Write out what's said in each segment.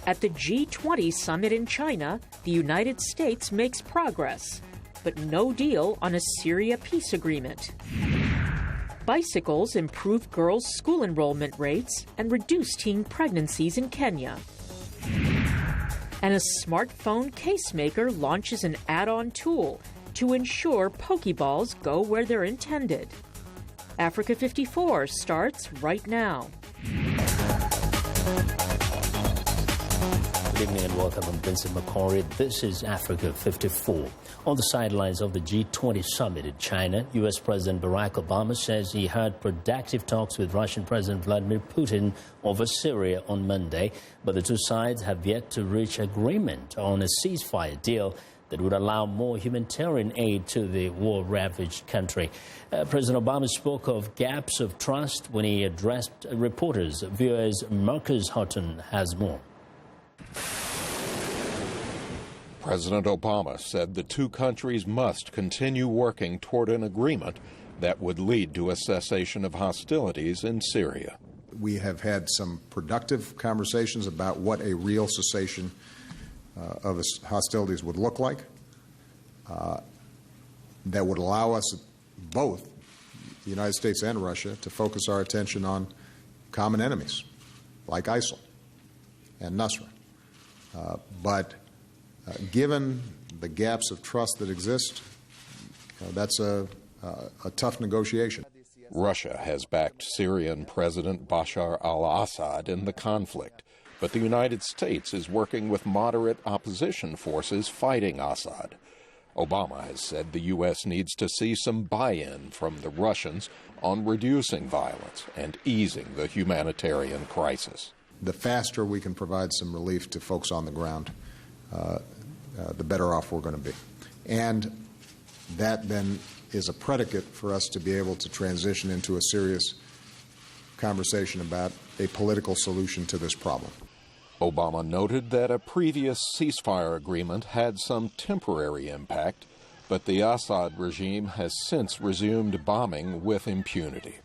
At the G20 summit in China, the United States makes progress, but no deal on a Syria peace agreement. Bicycles improve girls' school enrollment rates and reduce teen pregnancies in Kenya. And a smartphone case maker launches an add-on tool to ensure Pokeballs go where they're intended. Africa 54 starts right now. Good evening and welcome. I'm Vincent Makori. This is Africa 54. On the sidelines of the G20 summit in China, U.S. President Barack Obama says he had productive talks with Russian President Vladimir Putin over Syria on Monday, but the two sides have yet to reach agreement on a ceasefire deal that would allow more humanitarian aid to the war-ravaged country. President Obama spoke of gaps of trust when he addressed reporters. VOA's Marcus Houghton has more. President Obama said the two countries must continue working toward an agreement that would lead to a cessation of hostilities in Syria. We have had some productive conversations about what a real cessation of hostilities would look like that would allow us, both the United States and Russia, to focus our attention on common enemies like ISIL and Nusra. But given the gaps of trust that exist, that's a tough negotiation. Russia has backed Syrian President Bashar al-Assad in the conflict, but the United States is working with moderate opposition forces fighting Assad. Obama has said the U.S. needs to see some buy-in from the Russians on reducing violence and easing the humanitarian crisis. The faster we can provide some relief to folks on the ground, the better off we're going to be. And that then is a predicate for us to be able to transition into a serious conversation about a political solution to this problem. Obama noted that a previous ceasefire agreement had some temporary impact, but the Assad regime has since resumed bombing with impunity.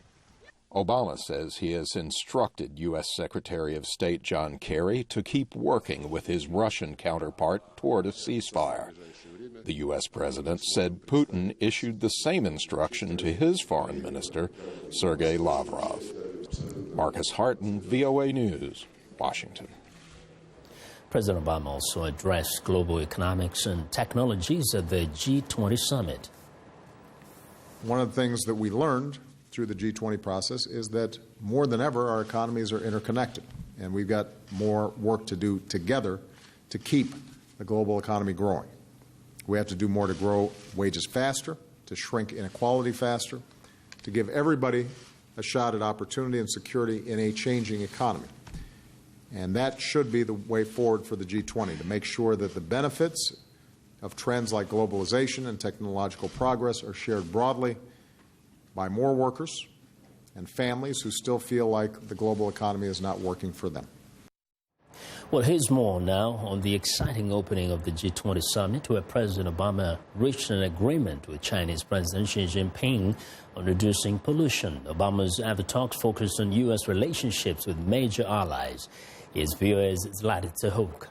Obama says he has instructed U.S. Secretary of State John Kerry to keep working with his Russian counterpart toward a ceasefire. The U.S. president said Putin issued the same instruction to his foreign minister, Sergei Lavrov. Marcus Houghton, VOA News, Washington. President Obama also addressed global economics and technologies at the G20 summit. One of the things that we learned through the G20 process is that more than ever our economies are interconnected, and we've got more work to do together to keep the global economy growing. We have to do more to grow wages faster, to shrink inequality faster, to give everybody a shot at opportunity and security in a changing economy. And that should be the way forward for the G20, to make sure that the benefits of trends like globalization and technological progress are shared broadly by more workers and families who still feel like the global economy is not working for them. Well, here's more now on the exciting opening of the G20 summit, where President Obama reached an agreement with Chinese President Xi Jinping on reducing pollution. Obama's other talks focused on U.S. relationships with major allies. Here's VOA's Zlatitsa Zahuk.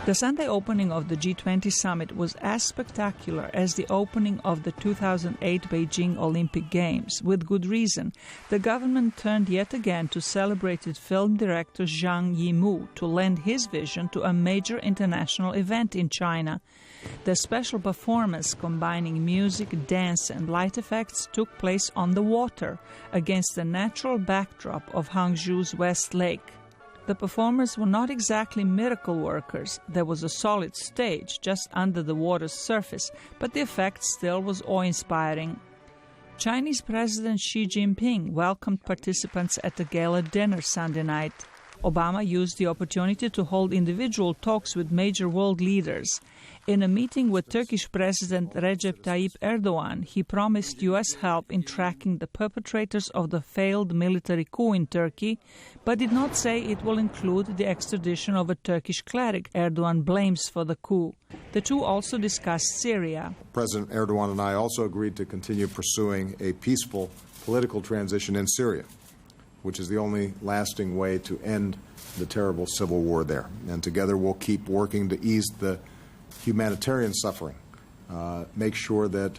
The Sunday opening of the G20 summit was as spectacular as the opening of the 2008 Beijing Olympic Games. With good reason. The government turned yet again to celebrated film director Zhang Yimou to lend his vision to a major international event in China. The special performance combining music, dance and light effects took place on the water against the natural backdrop of Hangzhou's West Lake. The performers were not exactly miracle workers. There was a solid stage just under the water's surface, but the effect still was awe-inspiring. Chinese President Xi Jinping welcomed participants at the gala dinner Sunday night. Obama used the opportunity to hold individual talks with major world leaders. In a meeting with Turkish President Recep Tayyip Erdogan, he promised U.S. help in tracking the perpetrators of the failed military coup in Turkey, but did not say it will include the extradition of a Turkish cleric Erdogan blames for the coup. The two also discussed Syria. President Erdogan and I also agreed to continue pursuing a peaceful political transition in Syria, which is the only lasting way to end the terrible civil war there. And together we'll keep working to ease the humanitarian suffering, make sure that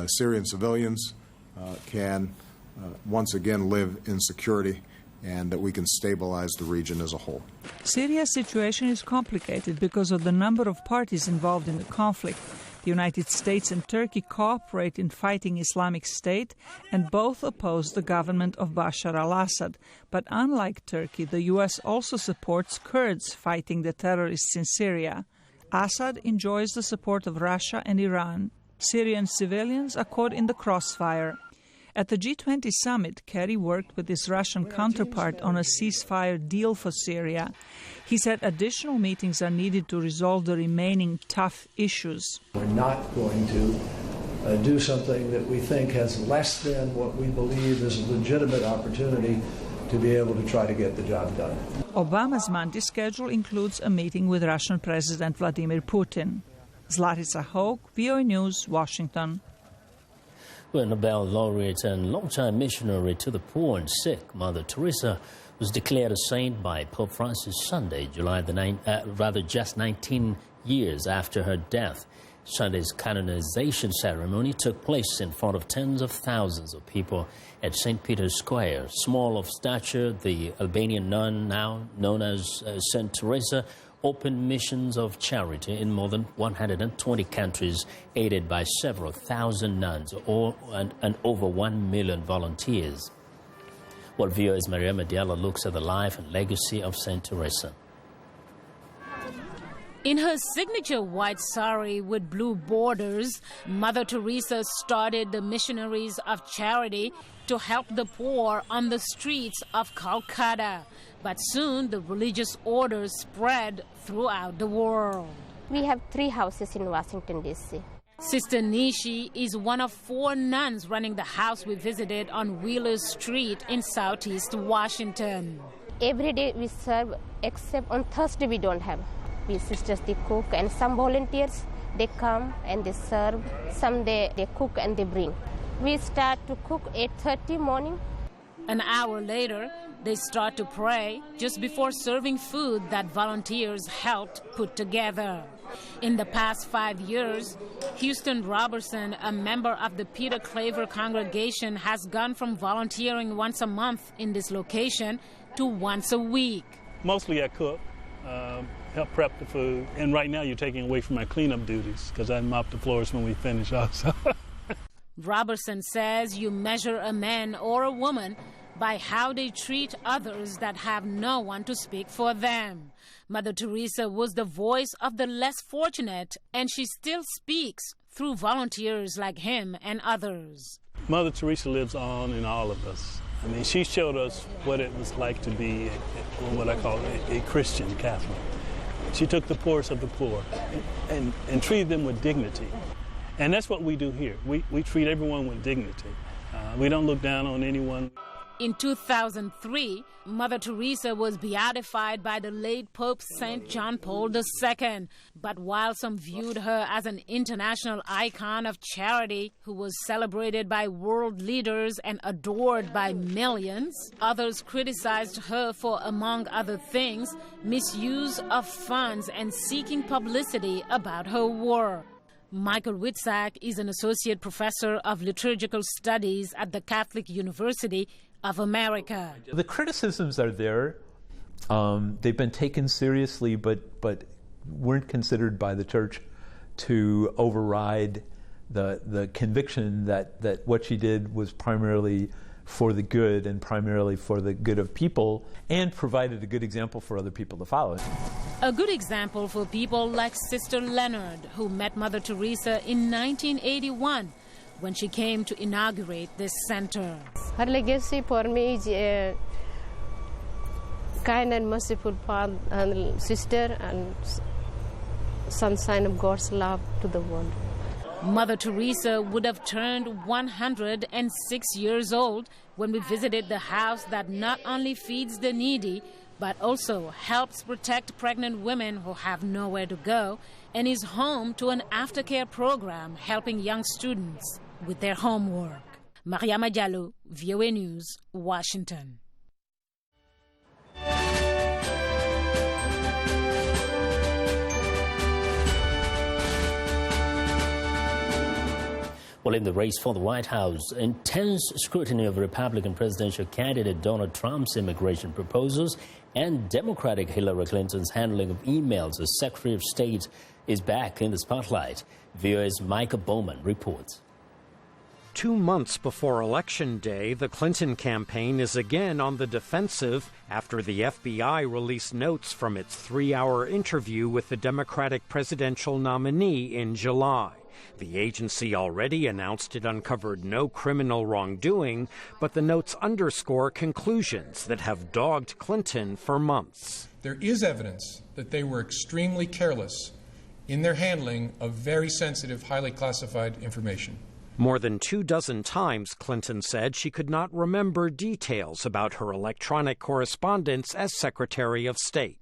Syrian civilians can once again live in security, and that we can stabilize the region as a whole. Syria's situation is complicated because of the number of parties involved in the conflict. The United States and Turkey cooperate in fighting Islamic State, and both oppose the government of Bashar al-Assad. But unlike Turkey, the U.S. also supports Kurds fighting the terrorists in Syria. Assad enjoys the support of Russia and Iran. Syrian civilians are caught in the crossfire. At the G20 summit, Kerry worked with his Russian counterpart on a ceasefire deal for Syria. He said additional meetings are needed to resolve the remaining tough issues. We're not going to do something that we think has less than what we believe is a legitimate opportunity to be able to try to get the job done. Obama's Monday schedule includes a meeting with Russian President Vladimir Putin. Zlatica Hoke, VOA News, Washington. Well, Nobel laureate and longtime missionary to the poor and sick, Mother Teresa, was declared a saint by Pope Francis Sunday, just 19 years after her death. Sunday's canonization ceremony took place in front of tens of thousands of people at St. Peter's Square. Small of stature, the Albanian nun, now known as St. Teresa, opened missions of charity in more than 120 countries, aided by several thousand nuns and over 1 million volunteers. Well, VOA's Maria Mediala looks at the life and legacy of St. Teresa. In her signature white sari with blue borders, Mother Teresa started the Missionaries of Charity to help the poor on the streets of Calcutta. But soon the religious orders spread throughout the world. We have 3 houses in Washington, D.C. Sister Nishi is one of 4 nuns running the house we visited on Wheeler Street in Southeast Washington. Every day we serve, except on Thursday we don't have. We sisters, they cook, and some volunteers, they come and they serve. Some they cook and they bring. We start to cook 8:30 morning. An hour later, they start to pray just before serving food that volunteers helped put together. In the past 5 years, Houston Robertson, a member of the Peter Claver congregation, has gone from volunteering once a month in this location to once a week. Mostly I cook, help prep the food, and right now you're taking away from my cleanup duties because I mop the floors when we finish also. Robertson says you measure a man or a woman by how they treat others that have no one to speak for them. Mother Teresa was the voice of the less fortunate, and she still speaks through volunteers like him and others. Mother Teresa lives on in all of us. I mean, she showed us what it was like to be what I call a Christian Catholic. She took the poorest of the poor and treated them with dignity. And that's what we do here. We treat everyone with dignity. We don't look down on anyone. In 2003, Mother Teresa was beatified by the late Pope St. John Paul II. But while some viewed her as an international icon of charity who was celebrated by world leaders and adored by millions, others criticized her for, among other things, misuse of funds and seeking publicity about her work. Michael Witzak is an associate professor of liturgical studies at the Catholic University of America. The criticisms are there. They've been taken seriously, but weren't considered by the church to override the conviction that what she did was primarily for the good and primarily for the good of people, and provided a good example for other people to follow. A good example for people like Sister Leonard, who met Mother Teresa in 1981 when she came to inaugurate this center. Her legacy for me is a kind and merciful father and sister and some sign of God's love to the world. Mother Teresa would have turned 106 years old when we visited the house that not only feeds the needy, but also helps protect pregnant women who have nowhere to go, and is home to an aftercare program helping young students with their homework. Mariama Diallo, VOA News, Washington. Well, in the race for the White House, intense scrutiny of Republican presidential candidate Donald Trump's immigration proposals and Democratic Hillary Clinton's handling of emails as Secretary of State is back in the spotlight. VOA's Michael Bowman reports. 2 months before Election Day, the Clinton campaign is again on the defensive after the FBI released notes from its 3-hour interview with the Democratic presidential nominee in July. The agency already announced it uncovered no criminal wrongdoing, but the notes underscore conclusions that have dogged Clinton for months. There is evidence that they were extremely careless in their handling of very sensitive, highly classified information. More than 24 times, Clinton said she could not remember details about her electronic correspondence as Secretary of State.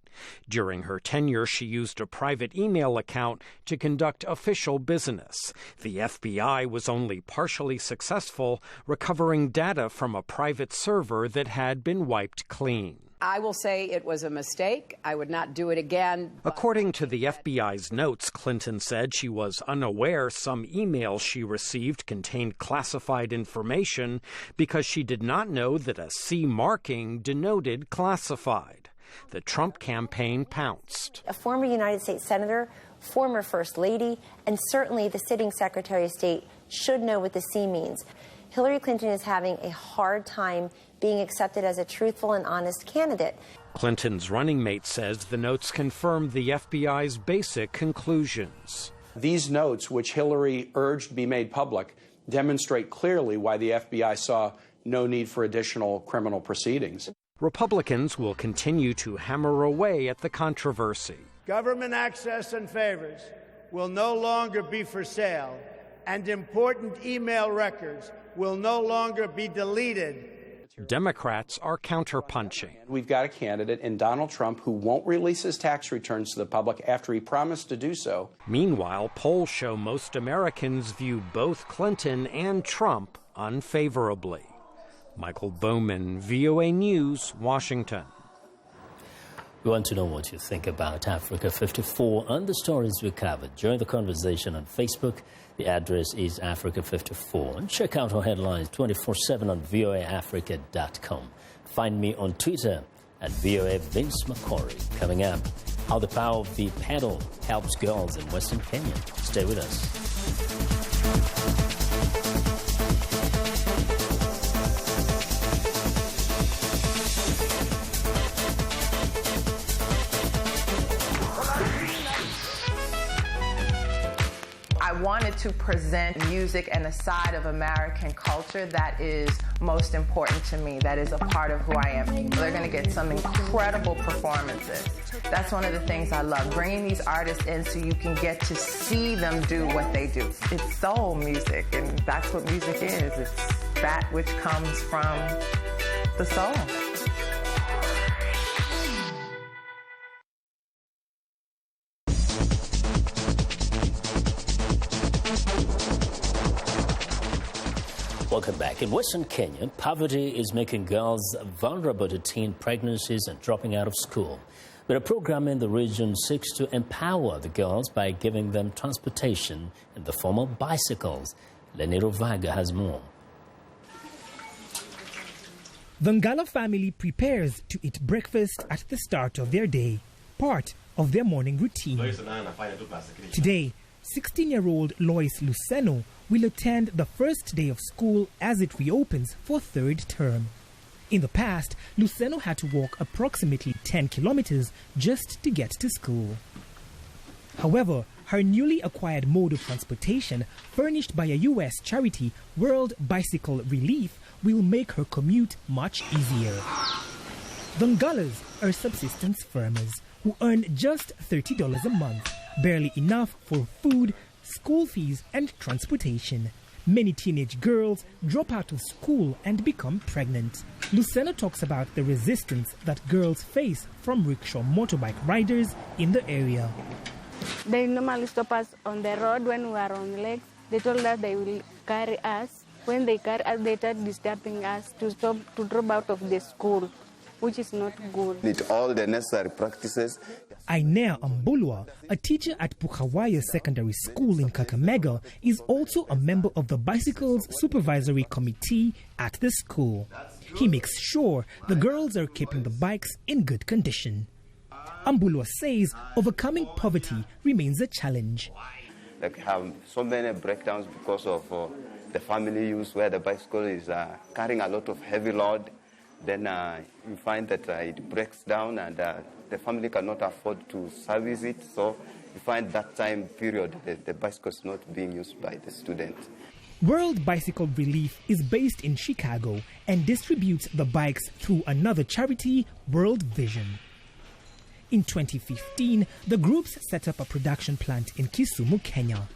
During her tenure, she used a private email account to conduct official business. The FBI was only partially successful, recovering data from a private server that had been wiped clean. I will say it was a mistake. I would not do it again. According to the FBI's notes, Clinton said she was unaware some emails she received contained classified information because she did not know that a C marking denoted classified. The Trump campaign pounced. A former United States Senator, former First Lady, and certainly the sitting Secretary of State should know what the C means. Hillary Clinton is having a hard time being accepted as a truthful and honest candidate. Clinton's running mate says the notes confirmed the FBI's basic conclusions. These notes, which Hillary urged be made public, demonstrate clearly why the FBI saw no need for additional criminal proceedings. Republicans will continue to hammer away at the controversy. Government access and favors will no longer be for sale, and important email records will no longer be deleted. Democrats are counterpunching. We've got a candidate in Donald Trump who won't release his tax returns to the public after he promised to do so. Meanwhile, polls show most Americans view both Clinton and Trump unfavorably. Michael Bowman, VOA News, Washington. We want to know what you think about Africa 54 and the stories we covered. Join the conversation on Facebook. The address is Africa54. And check out our headlines 24/7 on voaafrica.com. Find me on Twitter at VOA Vince Makori. Coming up, how the power of the pedal helps girls in Western Kenya. Stay with us. I wanted to present music and a side of American culture that is most important to me, that is a part of who I am. They're going to get some incredible performances. That's one of the things I love, bringing these artists in so you can get to see them do what they do. It's soul music, and that's what music is. It's that which comes from the soul. Welcome back. In Western Kenya, poverty is making girls vulnerable to teen pregnancies and dropping out of school. But a program in the region seeks to empower the girls by giving them transportation in the form of bicycles. Leniro Vaga has more. The Ngala family prepares to eat breakfast at the start of their day, part of their morning routine. Today, 16-year-old Lois Luceno will attend the first day of school as it reopens for third term. In the past, Luceno had to walk approximately 10 kilometers just to get to school. However, her newly acquired mode of transportation, furnished by a U.S. charity, World Bicycle Relief, will make her commute much easier. The Ngalas are subsistence farmers who earn just $30 a month, barely enough for food, school fees and transportation. Many teenage girls drop out of school and become pregnant. Luceno talks about the resistance that girls face from rickshaw motorbike riders in the area. They normally stop us on the road when we are on legs. They told us they will carry us. When they carry us, they start disturbing us to stop to drop out of the school, which is not good. Need all the necessary practices. Ainea Ambulwa, a teacher at Pukawaya Secondary School in Kakamega, is also a member of the Bicycles Supervisory Committee at the school. He makes sure the girls are keeping the bikes in good condition. Ambulwa says overcoming poverty remains a challenge. Like have so many breakdowns because of the family use, where the bicycle is carrying a lot of heavy load. Then you find that it breaks down and the family cannot afford to service it. So you find that time period the bicycle is not being used by the students. World Bicycle Relief is based in Chicago and distributes the bikes through another charity, World Vision. In 2015, the groups set up a production plant in Kisumu, Kenya.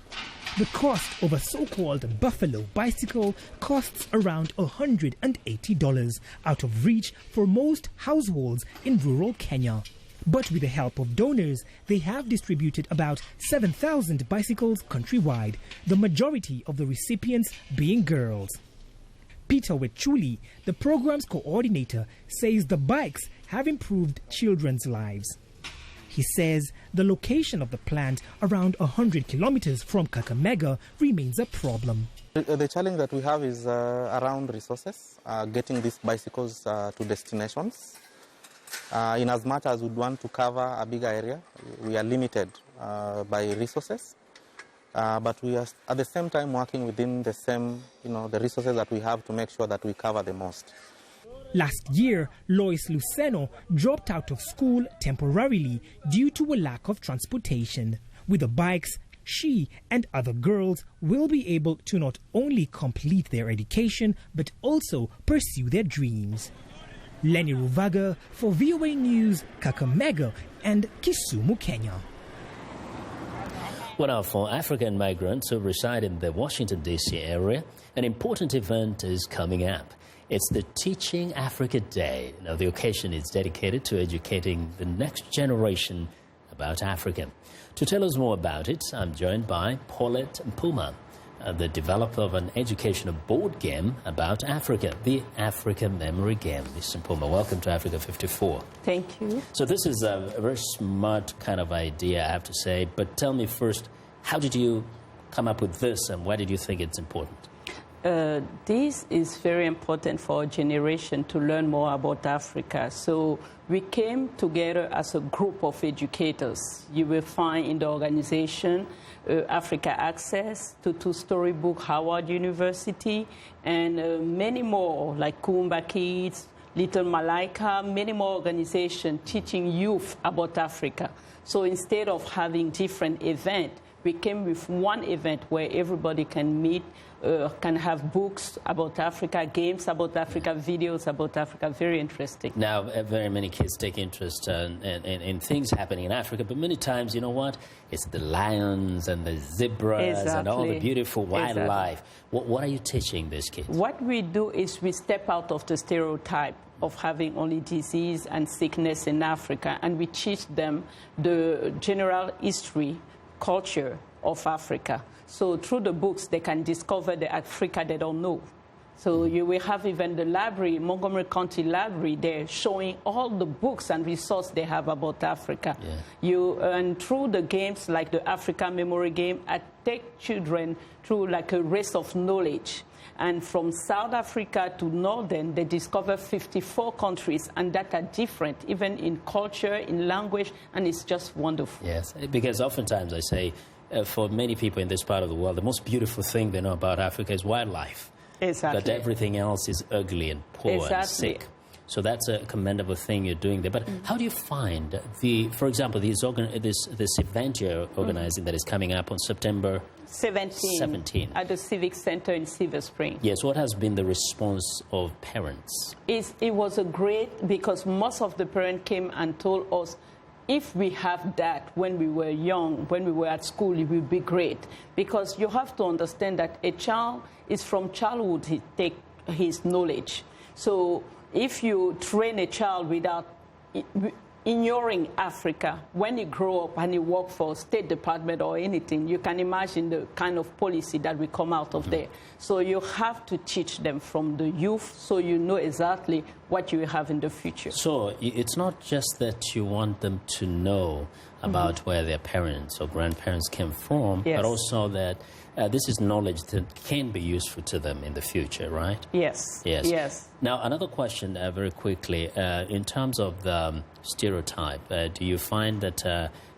The cost of a so-called Buffalo bicycle costs around $180, out of reach for most households in rural Kenya. But with the help of donors, they have distributed about 7,000 bicycles countrywide, the majority of the recipients being girls. Peter Wechuli, the program's coordinator, says the bikes have improved children's lives. He says the location of the plant, around 100 kilometers from Kakamega, remains a problem. The challenge that we have is around resources, getting these bicycles to destinations. In as much as we'd want to cover a bigger area, we are limited by resources. But we are at the same time working within the same, the resources that we have to make sure that we cover the most. Last year, Lois Luceno dropped out of school temporarily due to a lack of transportation. With the bikes, she and other girls will be able to not only complete their education, but also pursue their dreams. Lenny Ruvaga for VOA News, Kakamega and Kisumu, Kenya. Well, now, for African migrants who reside in the Washington, D.C. area, an important event is coming up. It's the Teaching Africa Day. Now, the occasion is dedicated to educating the next generation about Africa. To tell us more about it, I'm joined by Paulette Mpuma, the developer of an educational board game about Africa, the Africa Memory Game. Ms. Mpuma, welcome to Africa 54. Thank you. So this is a very smart kind of idea, I have to say. But tell me first, how did you come up with this and why did you think it's important? This is very important for our generation to learn more about Africa. So we came together as a group of educators. You will find in the organization Africa Access, Tutu Storybook, Howard University, and many more like Kumba Kids, Little Malaika, many more organizations teaching youth about Africa. So instead of having different events, we came with one event where everybody can meet, can have books about Africa, games about Africa, videos about Africa. Very interesting. Now, very many kids take interest in things happening in Africa, but many times, you know what? It's the lions and the zebras and all the beautiful wildlife. What are you teaching these kids? What we do is we step out of the stereotype of having only disease and sickness in Africa, and we teach them the general history, culture of Africa. So through the books, they can discover the Africa they don't know. So you will have even the library, Montgomery County Library, there showing all the books and resources they have about Africa. And through the games like the Africa Memory Game, I take children through like a race of knowledge. And from South Africa to Northern, they discover 54 countries, and that are different, even in culture, in language, and it's just wonderful. Yes, because oftentimes I say, for many people in this part of the world, the most beautiful thing they know about Africa is wildlife. Exactly. But everything else is ugly and poor and sick. So that's a commendable thing you're doing there. But how do you find for example, this event you're organizing that is coming up on September 17 at the Civic Center in Silver Spring? Yes, what has been the response of parents? It was a great, because most of the parents came and told us, if we have that when we were young, when we were at school, it would be great. Because you have to understand that a child is from childhood, he takes his knowledge. So if you train a child without ignoring Africa, when he grow up and he work for State Department or anything, you can imagine the kind of policy that will come out of there. So you have to teach them from the youth so you know exactly what you have in the future. So it's not just that you want them to know about where their parents or grandparents came from, Yes. but also that this is knowledge that can be useful to them in the future, right? Yes. Yes. Yes. Now, another question very quickly. In terms of the stereotype, do you find that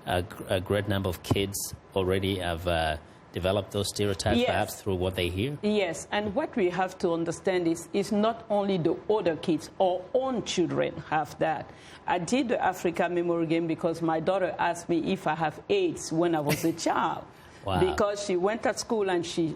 a great number of kids already have develop those stereotypes, Yes. perhaps through what they hear? Yes, and what we have to understand is not only the older kids, our own children have that. I did the Africa Memory Game because my daughter asked me if I have AIDS when I was a child. Wow. Because she went to school and she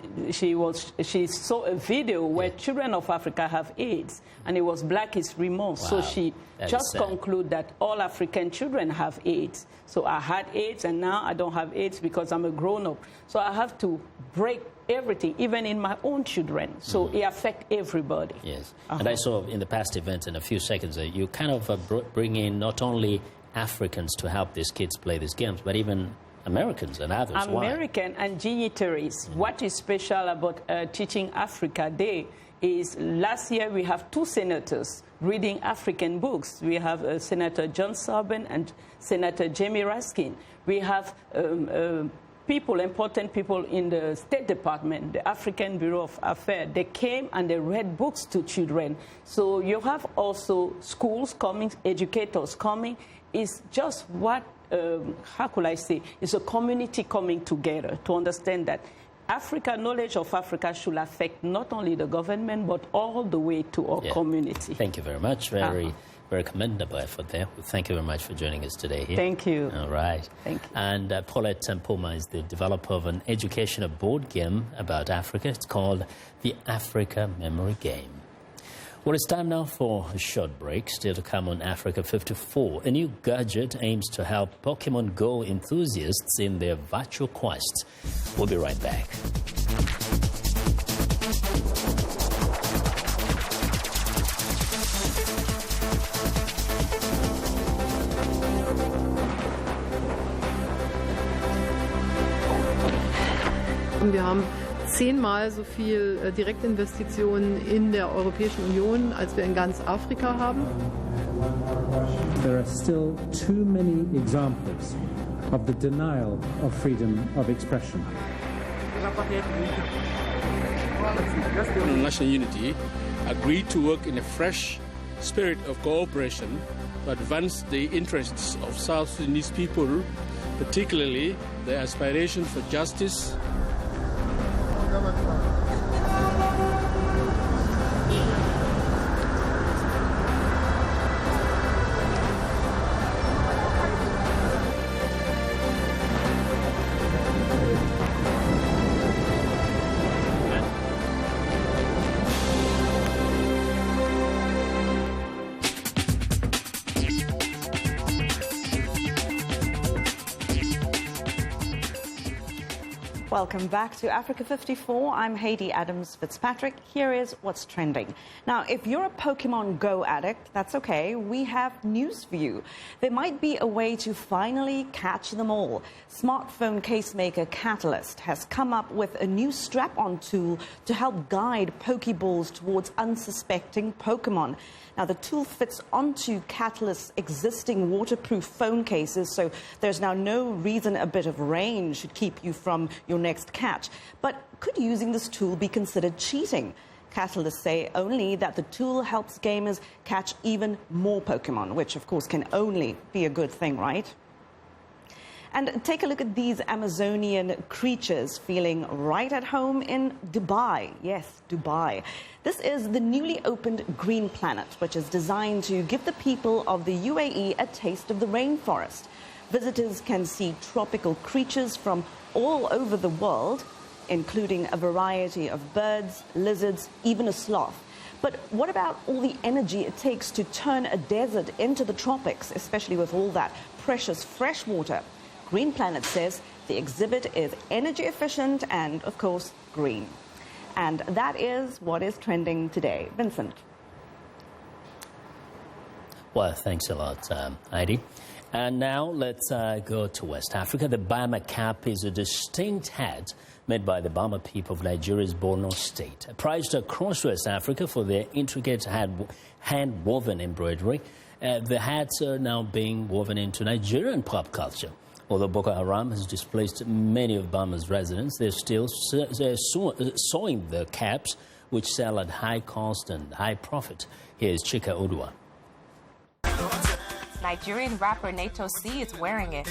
saw a video where children of Africa have AIDS, and it was Black History Month. Wow. So she That is just sad. concluded that all African children have AIDS. So I had AIDS, and now I don't have AIDS because I'm a grown-up. So I have to break everything, even in my own children. So it affects everybody. Yes. And I saw in the past event, in a few seconds, you kind of bring in not only Africans to help these kids play these games, but even Americans and others. Why? American and dignitaries. What is special about Teaching Africa Day is last year we have 2 senators reading African books. We have Senator John Sarben and Senator Jamie Raskin. We have important people in the State Department, the African Bureau of Affairs. They came and they read books to children. So you have also schools coming, educators coming. It's just what, how could I say, it's a community coming together to understand that Africa, knowledge of Africa should affect not only the government, but all the way to our community. Thank you very much. Very commendable effort there. Thank you very much for joining us today here. Thank you. All right. Thank you. And Paulette Tempoma is the developer of an educational board game about Africa. It's called the Africa Memory Game. Well, it's time now for a short break. Still to come on Africa 54. A new gadget aims to help Pokemon Go enthusiasts in their virtual quests. We'll be right back. Wir haben 10-mal so viel Direktinvestitionen in der Europäischen Union, als wir in ganz Afrika haben. There are still too many examples of the denial of freedom of expression. National Unity agreed to work in a fresh spirit of cooperation to advance the interests of South Sudanese people, particularly their aspiration for justice. Welcome back to Africa 54. I'm Haiti Adams Fitzpatrick. Here is what's trending. Now, if you're a Pokemon Go addict, that's okay. We have news for you. There might be a way to finally catch them all. Smartphone case maker Catalyst has come up with a new strap-on tool to help guide Pokeballs towards unsuspecting Pokemon. Now, the tool fits onto Catalyst's existing waterproof phone cases, so there's now no reason a bit of rain should keep you from your next catch. But could using this tool be considered cheating? Catalysts say only that the tool helps gamers catch even more Pokemon, which, of course, can only be a good thing, right? And take a look at these Amazonian creatures feeling right at home in Dubai. Yes, Dubai. This is the newly opened Green Planet, which is designed to give the people of the UAE a taste of the rainforest. Visitors can see tropical creatures from all over the world, including a variety of birds, lizards, even a sloth. But what about all the energy it takes to turn a desert into the tropics, especially with all that precious fresh water? Green Planet says the exhibit is energy efficient and, of course, green. And that is what is trending today. Vincent. Well, thanks a lot, Heidi. And now let's go to West Africa. The Bama cap is a distinct hat made by the Bama people of Nigeria's Borno state. Prized across West Africa for their intricate hand-woven embroidery, the hats are now being woven into Nigerian pop culture. Although Boko Haram has displaced many of Bama's residents, they're still sewing the caps, which sell at high cost and high profit. Here's Chika Odua. Nigerian rapper Nato C is wearing it.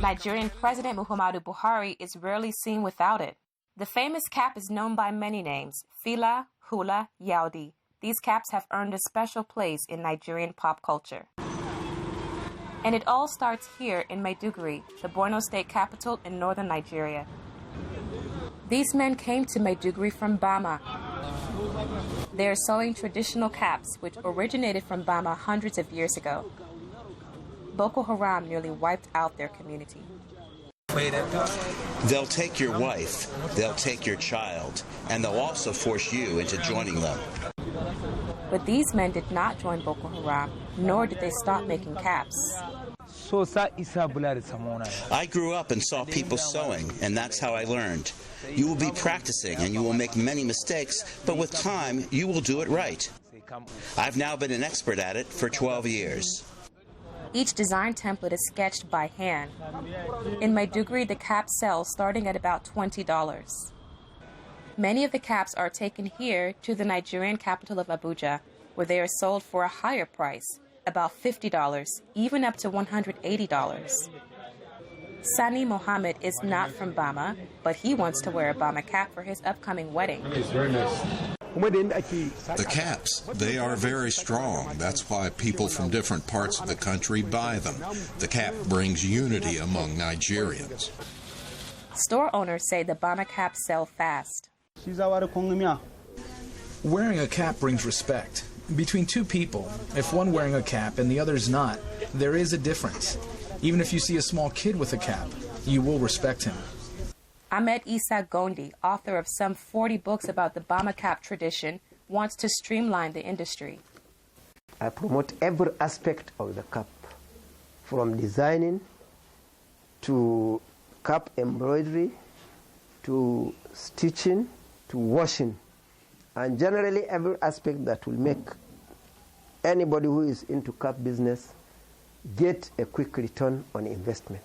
Nigerian President Muhammadu Buhari is rarely seen without it. The famous cap is known by many names: Fila, Hula, Yaudi. These caps have earned a special place in Nigerian pop culture. And it all starts here in Maiduguri, the Borno state capital in northern Nigeria. These men came to Maiduguri from Bama. They are sewing traditional caps, which originated from Bama hundreds of years ago. Boko Haram nearly wiped out their community. They'll take your wife, they'll take your child, and they'll also force you into joining them. But these men did not join Boko Haram, nor did they stop making caps. I grew up and saw people sewing, and that's how I learned. You will be practicing, and you will make many mistakes, but with time, you will do it right. I've now been an expert at it for 12 years. Each design template is sketched by hand. In Maiduguri, the caps sell starting at about $20. Many of the caps are taken here to the Nigerian capital of Abuja, where they are sold for a higher price, about $50, even up to $180. Sani Mohammed is not from Bama, but he wants to wear a Bama cap for his upcoming wedding. It's very nice. The caps, they are very strong. That's why people from different parts of the country buy them. The cap brings unity among Nigerians. Store owners say the Bama caps sell fast. Wearing a cap brings respect. Between two people, if one wearing a cap and the other's not, there is a difference. Even if you see a small kid with a cap, you will respect him. Ahmed Isa Gondi, author of some 40 books about the Bama cap tradition, wants to streamline the industry. I promote every aspect of the cap, from designing to cap embroidery to stitching to washing, and generally every aspect that will make anybody who is into cap business get a quick return on investment.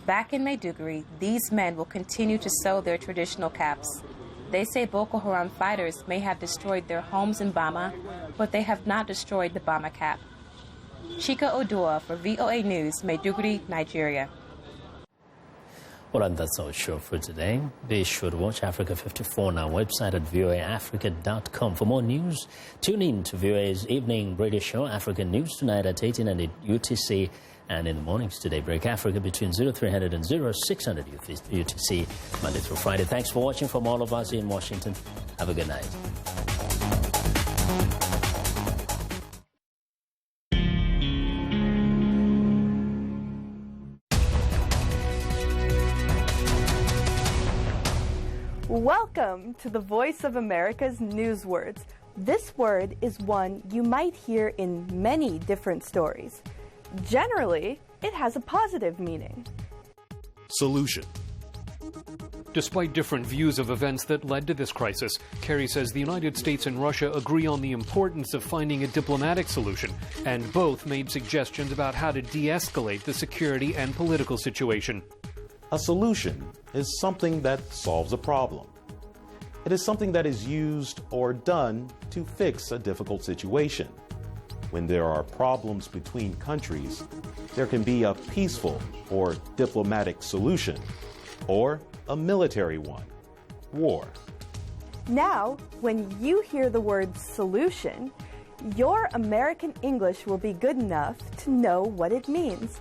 Back in Maiduguri, these men will continue to sew their traditional caps. They say Boko Haram fighters may have destroyed their homes in Bama, but they have not destroyed the Bama cap. Chika Odua for VOA News, Maiduguri, Nigeria. Well, and that's our show for today. Be sure to watch Africa 54 on our website at voaafrica.com. For more news, tune in to VOA's evening radio show, African News, tonight at 18 and at UTC. And in the mornings today, Break Africa between 0300 and 0600 UTC, Monday through Friday. Thanks for watching from all of us in Washington. Have a good night. Welcome to the Voice of America's News Words. This word is one you might hear in many different stories. Generally, it has a positive meaning. Solution. Despite different views of events that led to this crisis, Kerry says the United States and Russia agree on the importance of finding a diplomatic solution, and both made suggestions about how to de-escalate the security and political situation. A solution is something that solves a problem. It is something that is used or done to fix a difficult situation. When there are problems between countries, there can be a peaceful or diplomatic solution, or a military one, war. Now, when you hear the word solution, your American English will be good enough to know what it means.